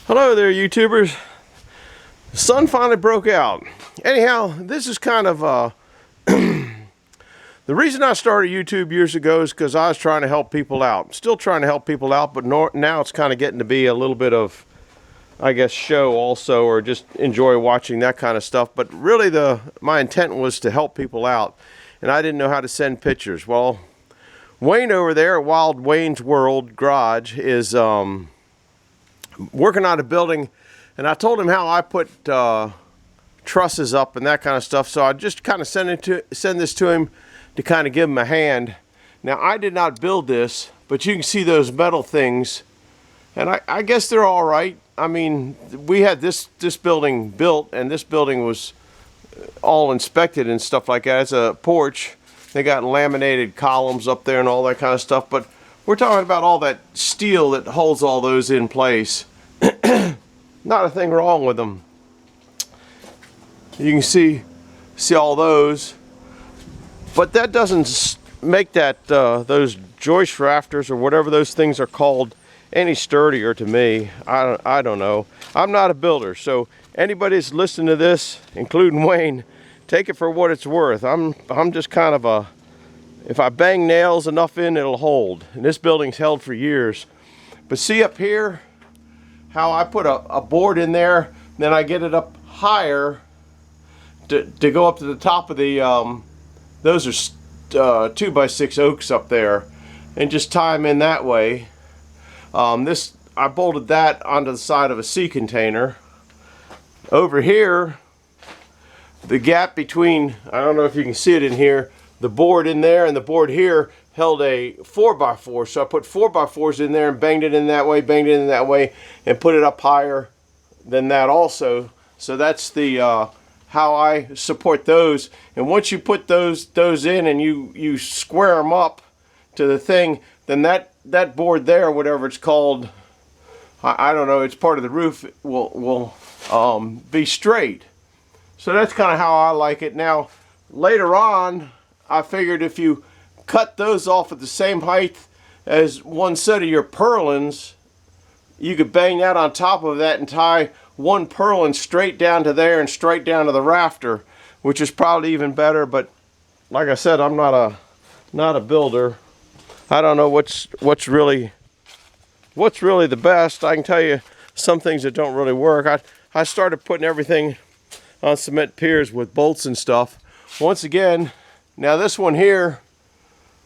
Hello there, YouTubers. The sun finally broke out. Anyhow, this is kind of the reason I started YouTube years ago is because I was trying to help people out. Still trying to help people out, but now it's kind of getting to be a little bit of, I guess, show also, or just enjoy watching that kind of stuff. But really, my intent was to help people out, and I didn't know how to send pictures. Well, Wayne over there at Wild Wayne's World Garage is working on a building, and I told him how I put trusses up and that kind of stuff. So I just kind of send this to him to kind of give him a hand. Now, I did not build this, but you can see those metal things, and I guess they're all right. I mean, we had this building built, and this building was all inspected and stuff like that. It's a porch. They got laminated columns up there and all that kind of stuff, but we're talking about all that steel that holds all those in place. Not a thing wrong with them. You can see all those, but that doesn't make that those joist rafters or whatever those things are called any sturdier to me. I don't know. I'm not a builder, so anybody that's listening to this, including Wayne, take it for what it's worth. I'm just kind of a, if I bang nails enough in, it'll hold. And this building's held for years. But see up here how I put a board in there, then I get it up higher to go up to the top of the those are 2x6 oaks up there, and just tie them in that way. I bolted that onto the side of a sea container. Over here, the gap between, I don't know if you can see it in here, the board in there and the board here held a 4x4. So I put 4x4s in there and banged it in that way, and put it up higher than that also. So that's the how I support those. And once you put those in and you square them up to the thing, then that board there, whatever it's called, I don't know, it's part of the roof, will be straight. So that's kind of how I like it. Now, later on, I figured if you cut those off at the same height as one set of your purlins, you could bang that on top of that and tie one purlin straight down to there and straight down to the rafter, which is probably even better. But like I said, I'm not a builder. I don't know what's really the best. I can tell you some things that don't really work. I started putting everything on cement piers with bolts and stuff. Once again, now this one here,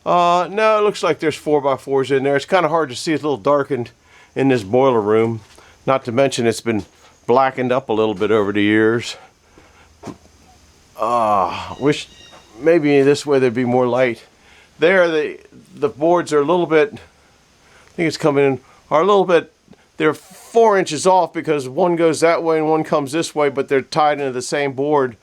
no, it looks like there's 4x4s in there. It's kind of hard to see. It's a little darkened in this boiler room. Not to mention it's been blackened up a little bit over the years. Wish maybe this way there'd be more light. There, the boards are a little bit, I think it's coming in, are a little bit, they're 4 inches off because one goes that way and one comes this way, but they're tied into the same board.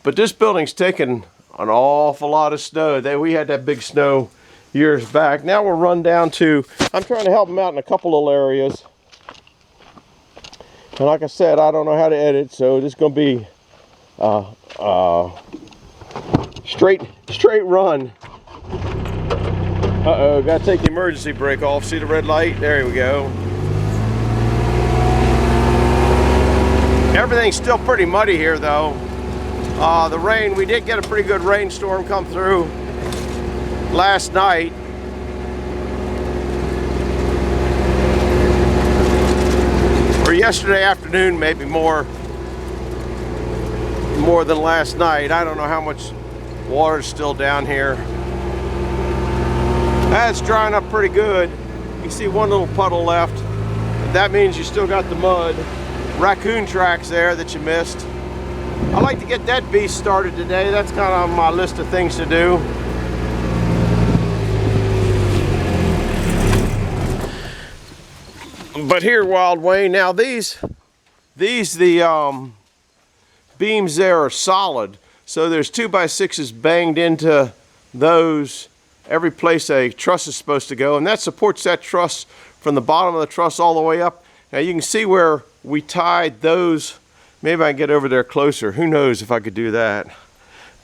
But this building's taken an awful lot of snow. We had that big snow years back. Now we're run down to, I'm trying to help them out in a couple little areas. And like I said, I don't know how to edit, so this is going to be straight run. Uh-oh, got to take the emergency brake off. See the red light? There we go. Everything's still pretty muddy here, though. The rain, we did get a pretty good rainstorm come through last night. Or yesterday afternoon, maybe more than last night. I don't know how much water's still down here. That's drying up pretty good. You see one little puddle left. That means you still got the mud. Raccoon tracks there that you missed. I'd like to get that beast started today. That's kind of on my list of things to do. But here, Wild Wayne, now these beams there are solid. So there's 2x6s banged into those every place a truss is supposed to go, and that supports that truss from the bottom of the truss all the way up. Now you can see where we tied those. Maybe I can get over there closer. Who knows if I could do that.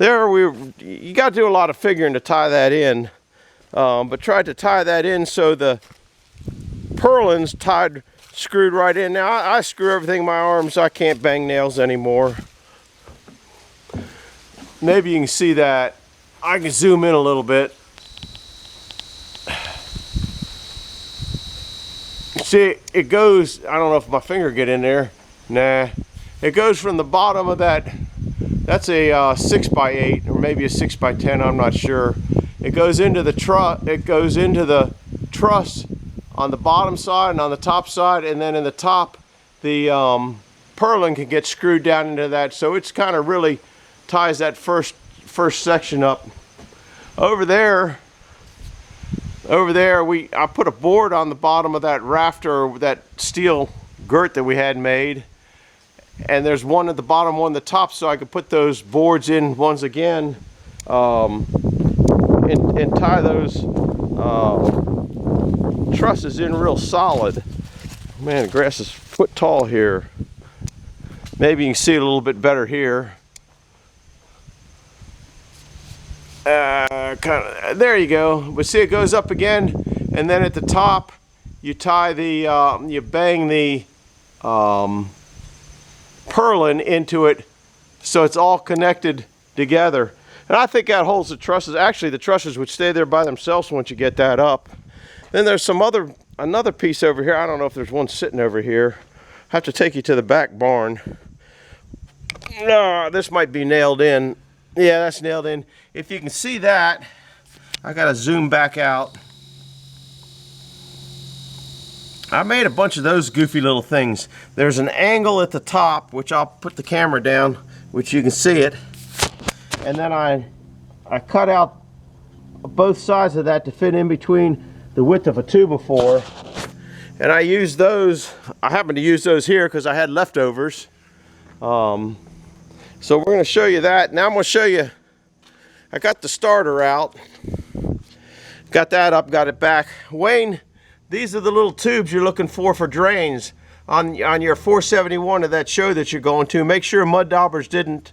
You got to do a lot of figuring to tie that in, but tried to tie that in so the purlins tied screwed right in. Now I screw everything in my arms. I can't bang nails anymore. Maybe you can see that. I can zoom in a little bit. See, it goes, I don't know if my finger get in there. Nah. It goes from the bottom of that, that's a 6x8 or maybe a 6x10, I'm not sure. It goes into the truss on the bottom side and on the top side, and then in the top the purlin can get screwed down into that, so it's kind of really ties that first section up. Over there I put a board on the bottom of that rafter, that steel girt that we had made, and there's one at the bottom, one at the top, so I could put those boards in once again and tie those trusses in real solid. Man, the grass is a foot tall here. Maybe you can see it a little bit better here. There you go. But see, it goes up again, and then at the top you tie the you bang the purlin into it, so it's all connected together. And I think that holds the trusses. Actually, the trusses would stay there by themselves once you get that up. Then there's another piece over here. I don't know if there's one sitting over here. I have to take you to the back barn. No, this might be nailed in. Yeah, that's nailed in. If you can see that, I gotta zoom back out. I made a bunch of those goofy little things. There's an angle at the top, which I'll put the camera down, which you can see it. And then I cut out both sides of that to fit in between the width of a 2x4. And I used those, I happen to use those here because I had leftovers. So we're going to show you that. Now I'm going to show you, I got the starter out. Got that up, got it back. Wayne, these are the little tubes you're looking for drains on your 471 of that show that you're going to. Make sure mud daubers didn't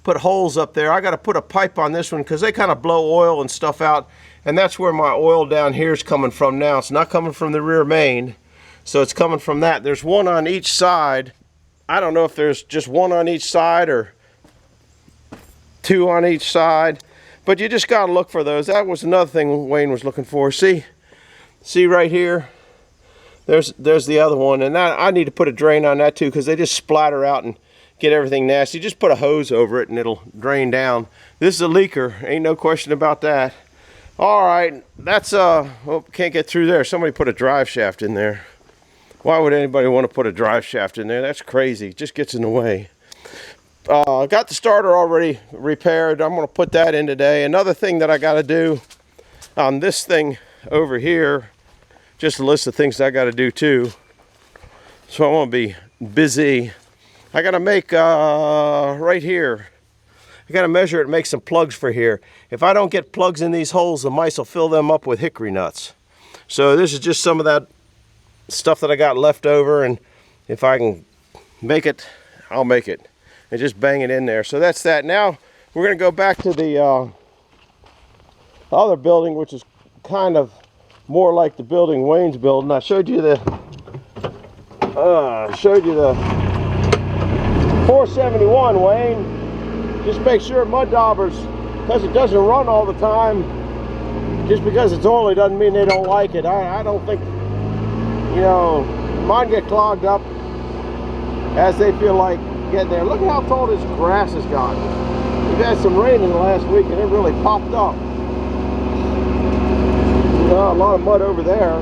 put holes up there. I got to put a pipe on this one because they kind of blow oil and stuff out, and that's where my oil down here is coming from now. It's not coming from the rear main, so it's coming from that. There's one on each side. I don't know if there's just one on each side or two on each side, but you just got to look for those. That was another thing Wayne was looking for. See right here, there's the other one, and that I need to put a drain on that too because they just splatter out and get everything nasty. Just put a hose over it and it'll drain down. This is a leaker, ain't no question about that. All right, that's oh, can't get through there. Somebody put a drive shaft in there. Why would anybody want to put a drive shaft in there? That's crazy. It just gets in the way. Got the starter already repaired. I'm going to put that in today. Another thing that I got to do on this thing over here, just a list of things I got to do too. So I want to be busy. I got to make right here. I got to measure it and make some plugs for here. If I don't get plugs in these holes, the mice will fill them up with hickory nuts. So this is just some of that stuff that I got left over, and if I can make it, I'll make it. And just bang it in there. So that's that. Now we're going to go back to the other building, which is kind of more like the building Wayne's building. I showed you the 471, Wayne. Just make sure mud daubers, because it doesn't run all the time. Just because it's oily doesn't mean they don't like it. I don't think, you know, mine get clogged up as they feel like getting there. Look at how tall this grass has gotten. We've had some rain in the last week and it really popped up. A lot of mud over there.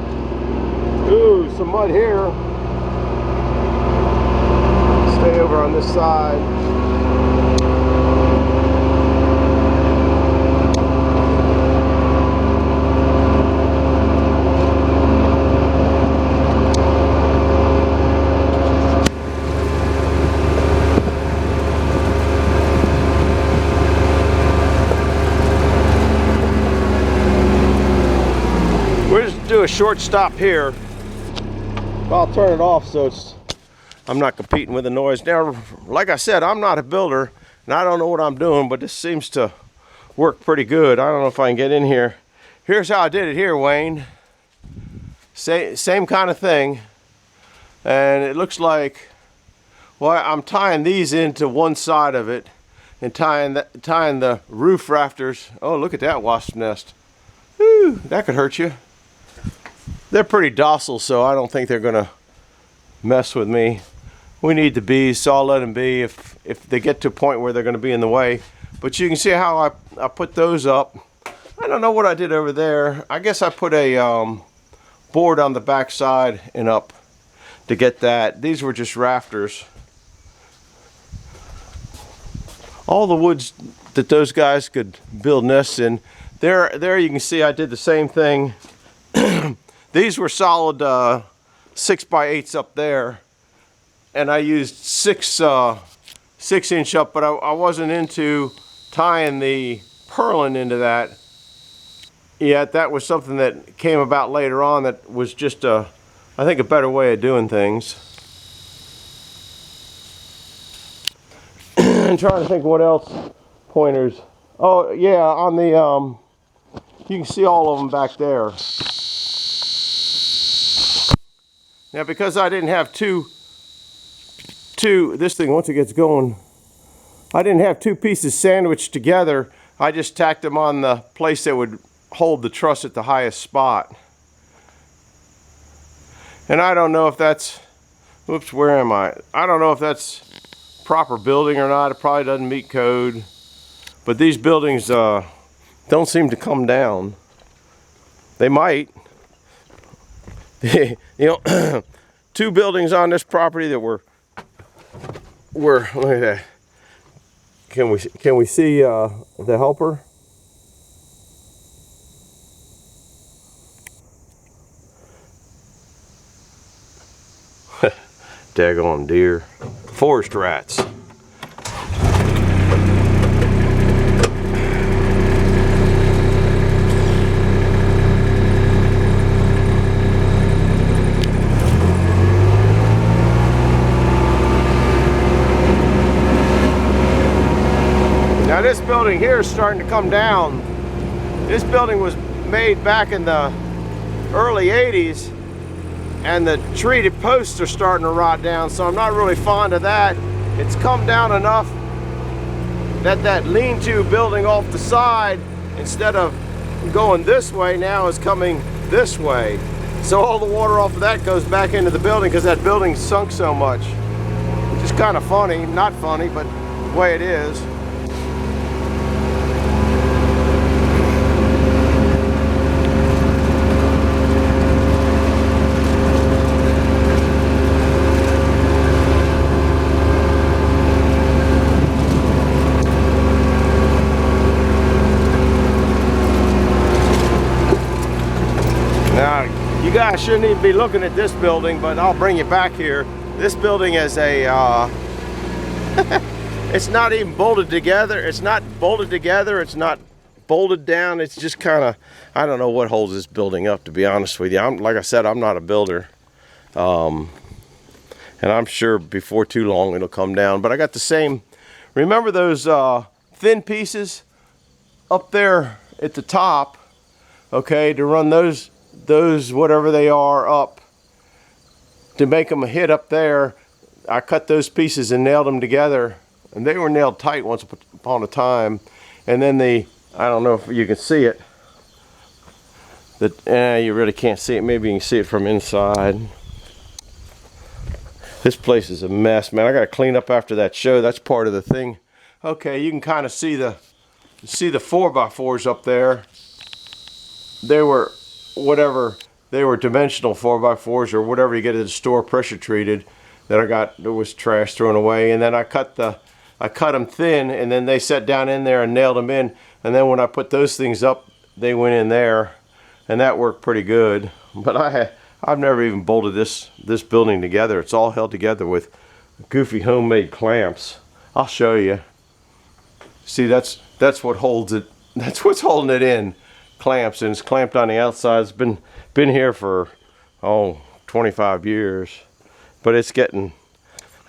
Ooh, some mud here. Stay over on this side. Do a short stop here. I'll turn it off so I'm not competing with the noise. Now, like I said, I'm not a builder and I don't know what I'm doing, but this seems to work pretty good. I don't know if I can get in here. Here's how I did it here, Wayne. Same kind of thing. and it looks like, well, I'm tying these into one side of it and tying the roof rafters. Oh, look at that wasp nest. Whew, that could hurt you. They're pretty docile, so I don't think they're gonna mess with me. We need the bees, so I'll let them be if they get to a point where they're gonna be in the way. But you can see how I put those up. I don't know what I did over there. I guess I put a board on the back side and up to get that. These were just rafters. All the woods that those guys could build nests in. There you can see I did the same thing. These were solid 6x8s up there, and I used 6-inch up, but I wasn't into tying the purlin into that yet. That was something that came about later on that was just I think a better way of doing things. I'm trying to think what else pointers. Oh yeah, on the you can see all of them back there. Now, because I didn't have this thing, once it gets going, I didn't have two pieces sandwiched together. I just tacked them on the place that would hold the truss at the highest spot. And I don't know if that's, whoops, where am I? I don't know if that's proper building or not. It probably doesn't meet code. But these buildings don't seem to come down. They might. You know, two buildings on this property that were look at that. Can we see the helper? Daggone deer. Forest rats. Now this building here is starting to come down. This building was made back in the early 80s, and the treated posts are starting to rot down, so I'm not really fond of that. It's come down enough that that lean-to building off the side, instead of going this way, now is coming this way. So all the water off of that goes back into the building because that building sunk so much. Which is kind of funny, not funny, but the way it is. You guys shouldn't even be looking at this building, but I'll bring you back here. This building is a, it's not even bolted together. It's not bolted together. It's not bolted down. It's just kind of, I don't know what holds this building up, to be honest with you. Like I said, I'm not a builder. And I'm sure before too long it'll come down. But I got the same, remember those thin pieces up there at the top, okay, to run those whatever they are up to make them a hit up there. I cut those pieces and nailed them together, and they were nailed tight once upon a time. And then I don't know if you can see it, that you really can't see it. Maybe you can see it from inside. This place is a mess, man. I gotta clean up after that show. That's part of the thing. Okay, you can kind of see the 4x4s up there. They were whatever, they were dimensional 4x4s or whatever you get at the store, pressure treated, that I got. There was trash thrown away, and then I cut them thin, and then they set down in there and nailed them in. And then when I put those things up, they went in there, and that worked pretty good. But I've never even bolted this building together. It's all held together with goofy homemade clamps. I'll show you. See, that's what holds it. That's what's holding it in. Clamps, and it's clamped on the outside. It's been here for 25 years, but it's getting,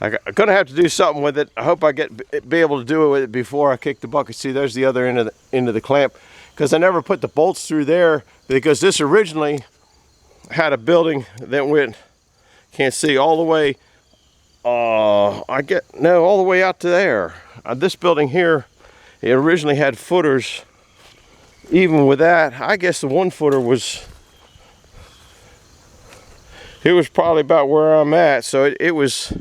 I'm gonna have to do something with it. I hope I be able to do it with it before I kick the bucket. See, there's the other end of the clamp, because I never put the bolts through there, because this originally had a building that went can't see, all the way, all the way out to there. This building here, it originally had footers. Even with that, I guess the 1-footer was, it was probably about where I'm at, so it was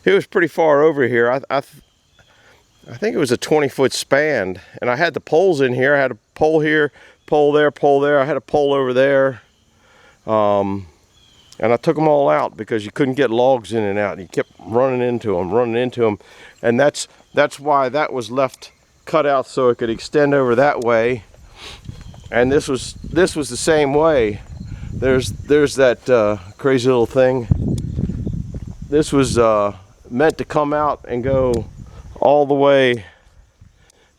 pretty far over here. I think it was a 20-foot span, and I had the poles in here. I had a pole here, pole there, pole there. I had a pole over there, and I took them all out because you couldn't get logs in and out. You kept running into them, and that's why that was left cut out so it could extend over that way. And this was the same way. There's that crazy little thing. This was meant to come out and go all the way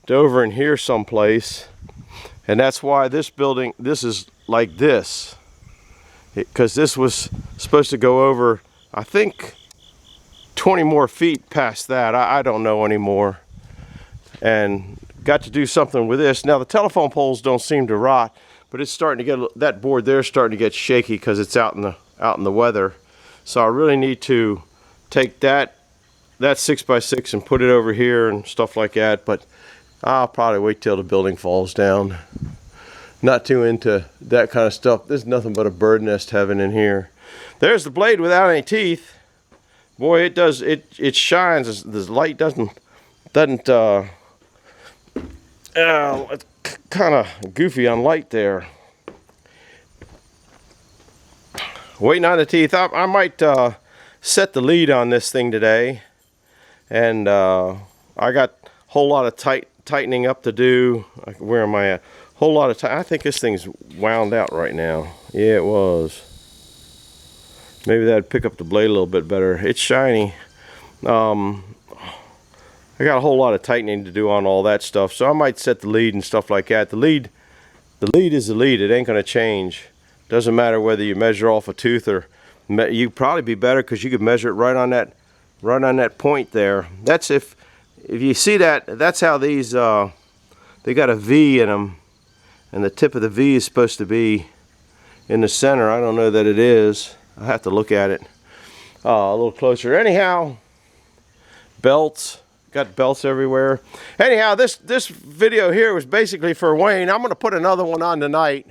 to over in here someplace, and that's why this building, this is like this, because this was supposed to go over, I think, 20 more feet past that. I don't know anymore. And got to do something with this. Now the telephone poles don't seem to rot, but it's starting to get, that board there is starting to get shaky because it's out in the weather. So I really need to take that 6x6 and put it over here and stuff like that, but I'll probably wait till the building falls down. Not too into that kind of stuff. There's nothing but a bird nest heaven in here. There's the blade without any teeth. Boy, it shines. The light doesn't it's kind of goofy on light there. Waiting on the teeth. I might set the lead on this thing today, and I got a whole lot of tightening up to do. Where am I at? Whole lot of I think this thing's wound out right now. Yeah, it was. Maybe that'd pick up the blade a little bit better. It's shiny. I got a whole lot of tightening to do on all that stuff, so I might set the lead and stuff like that. The lead is the lead. It ain't going to change. Doesn't matter whether you measure off a tooth or you'd probably be better because you could measure it right on that point there. That's if you see that. That's how these they got a V in them, and the tip of the V is supposed to be in the center. I don't know that it is. I have to look at it a little closer. Anyhow, belts. Got belts everywhere. Anyhow, this video here was basically for Wayne. I'm going to put another one on tonight.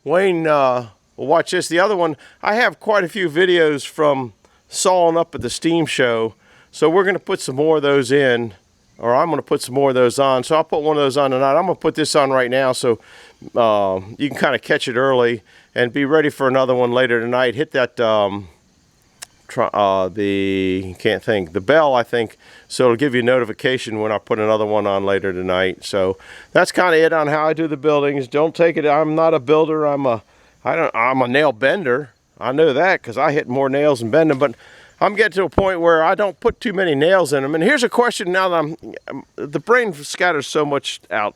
Wayne will watch this. The other one, I have quite a few videos from sawing up at the steam show, so we're going to put some more of those in, or I'm going to put some more of those on. So I'll put one of those on tonight. I'm going to put this on right now so you can kind of catch it early and be ready for another one later tonight. Hit that the bell, I think, so it'll give you a notification when I put another one on later tonight. So that's kind of it on how I do the buildings. Don't take it, I'm not a builder, I'm a nail bender. I know that because I hit more nails and bend them, but I'm getting to a point where I don't put too many nails in them. And here's a question now that the brain scatters so much out,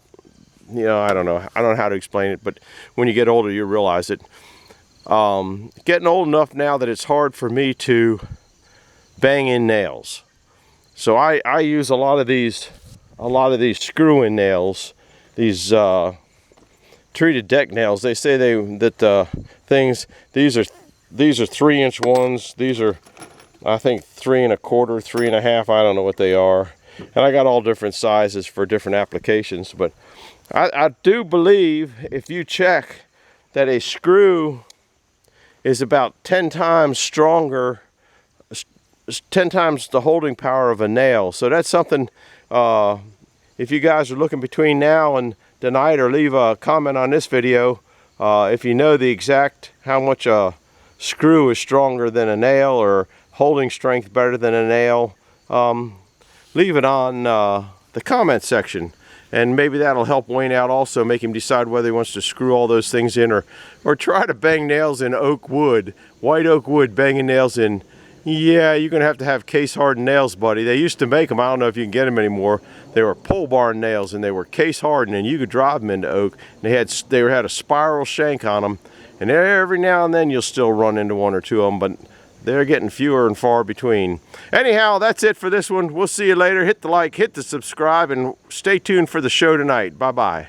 you know, I don't know how to explain it, but when you get older you realize it. Getting old enough now that it's hard for me to bang in nails, so I use a lot of these screw-in nails, these treated deck nails. They say these are 3-inch ones. These are, I think, 3 1/4, 3 1/2. I don't know what they are, and I got all different sizes for different applications. But I do believe if you check that a screw is about 10 times stronger, 10 times the holding power of a nail. So that's something, if you guys are looking between now and tonight, or leave a comment on this video, if you know the exact how much a screw is stronger than a nail or holding strength better than a nail, leave it on the comment section. And maybe that'll help Wayne out also, make him decide whether he wants to screw all those things in or try to bang nails in oak wood. White oak wood, banging nails in. Yeah, you're going to have case hardened nails, buddy. They used to make them. I don't know if you can get them anymore. They were pole barn nails, and they were case hardened, and you could drive them into oak. They had a spiral shank on them, and every now and then you'll still run into one or two of them, but they're getting fewer and far between. Anyhow, that's it for this one. We'll see you later. Hit the like, hit the subscribe, and stay tuned for the show tonight. Bye-bye.